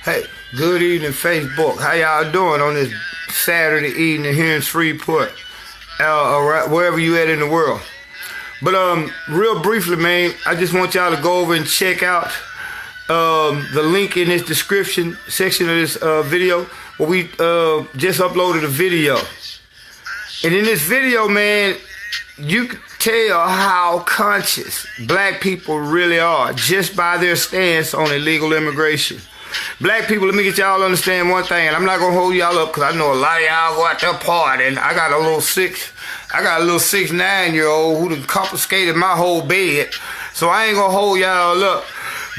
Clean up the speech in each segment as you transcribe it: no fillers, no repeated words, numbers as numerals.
Hey, good evening, Facebook. How y'all doing on this Saturday evening here in Shreveport, wherever you at in the world? But real briefly, man, I just want y'all to go over and check out the link in this description section of this video where we just uploaded a video. And in this video, man, you can tell how conscious black people really are just by their stance on illegal immigration. Black people, let me get y'all to understand one thing, and I'm not gonna hold y'all up because I know a lot of y'all go out there partying. I got a little 6'9" who done confiscated my whole bed, so I ain't gonna hold y'all up.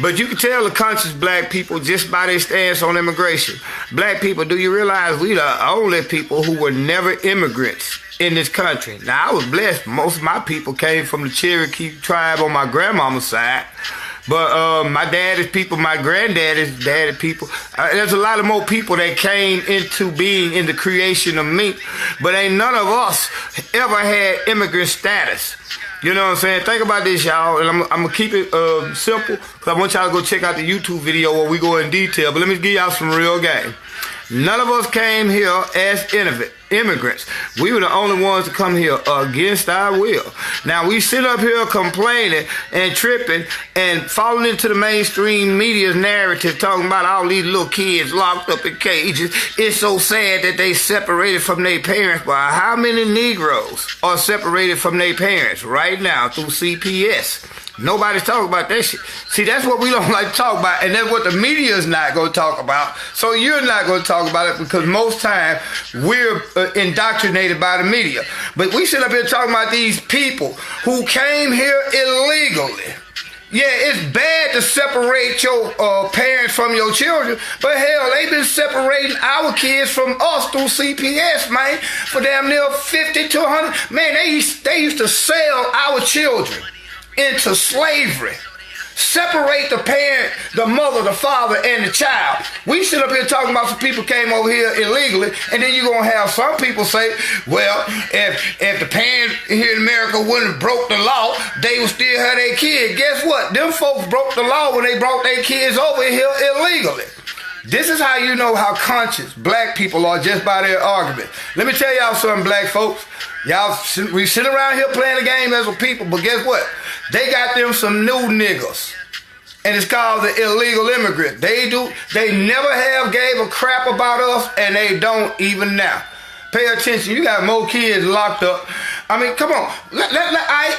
But you can tell the conscious black people just by their stance on immigration. Black people, do you realize we the only people who were never immigrants in this country? Now, I was blessed. Most of my people came from the Cherokee tribe on my grandmama's side. But my daddy's people, my granddaddy's daddy people, there's a lot of more people that came into being in the creation of me. But ain't none of us ever had immigrant status. You know what I'm saying? Think about this, y'all, and I'm going to keep it simple because I want y'all to go check out the YouTube video where we go in detail. But let me give y'all some real game. None of us came here as immigrants. We were the only ones to come here against our will. Now, we sit up here complaining and tripping and falling into the mainstream media's narrative talking about all these little kids locked up in cages. It's so sad that they separated from their parents. But how many Negroes are separated from their parents right now through CPS? Nobody's talking about that shit. See, that's what we don't like to talk about, and that's what the media is not going to talk about. So you're not going to talk about it because most time we're indoctrinated by the media. But we sit up here talking about these people who came here illegally. Yeah, it's bad to separate your parents from your children, but hell, they've been separating our kids from us through CPS, man, for damn near 50 to 100. Man, they used to sell our children into slavery. Separate the parent, the mother, the father, and the child. We sit up here talking about some people came over here illegally, and then you're going to have some people say, well, if the parents here in America wouldn't have broke the law, they would still have their kid. Guess what? Them folks broke the law when they brought their kids over here illegally. This is how you know how conscious black people are just by their argument. Let me tell y'all something, black folks. We sit around here playing the game as a people, but guess what? They got them some new niggas. And it's called the illegal immigrant. They never have gave a crap about us, and they don't even now. Pay attention. You got more kids locked up. I mean, come on.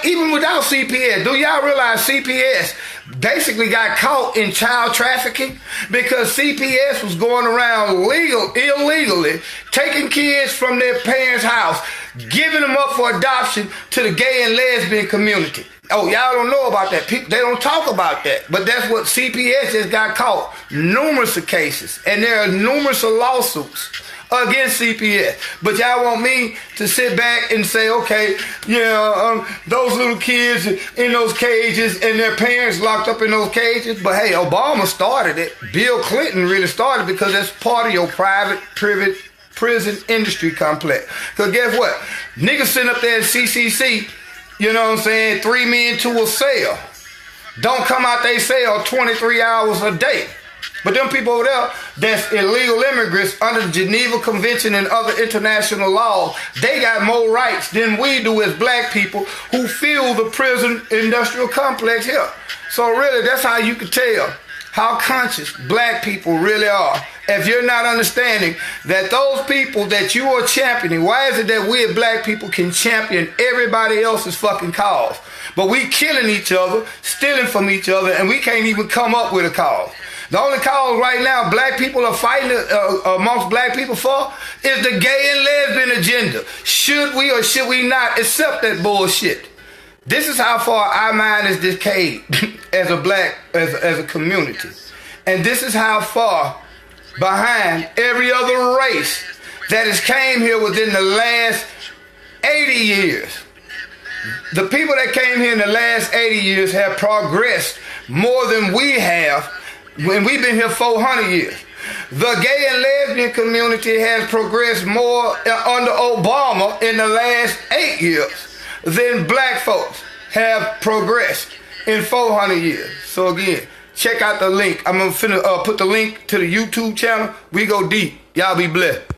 Even without CPS, do y'all realize CPS basically got caught in child trafficking? Because CPS was going around illegally taking kids from their parents' house, giving them up for adoption to the gay and lesbian community. Oh, y'all don't know about that. People, they don't talk about that. But that's what CPS has got caught. Numerous of cases. And there are numerous of lawsuits against CPS. But y'all want me to sit back and say, okay, those little kids in those cages and their parents locked up in those cages. But hey, Obama started it. Bill Clinton really started because that's part of your private prison industry complex. Because guess what? Niggas sitting up there at CCC, you know what I'm saying, 3 men to a cell. Don't come out they cell 23 hours a day. But them people over there, that's illegal immigrants under the Geneva Convention and other international laws, they got more rights than we do as black people who fuel the prison industrial complex here. So really, that's how you can tell how conscious black people really are. If you're not understanding that those people that you are championing, why is it that we as black people can champion everybody else's fucking cause? But we killing each other, stealing from each other, and we can't even come up with a cause. The only cause right now black people are fighting amongst black people for is the gay and lesbian agenda. Should we or should we not accept that bullshit? This is how far our mind is decayed as a community. And this is how far behind every other race that has came here within the last 80 years. The people that came here in the last 80 years have progressed more than we have when we've been here 400 years. The gay and lesbian community has progressed more under Obama in the last 8 years than black folks have progressed in 400 years. So again, check out the link. I'm gonna put the link to the YouTube channel. We go deep. Y'all be blessed.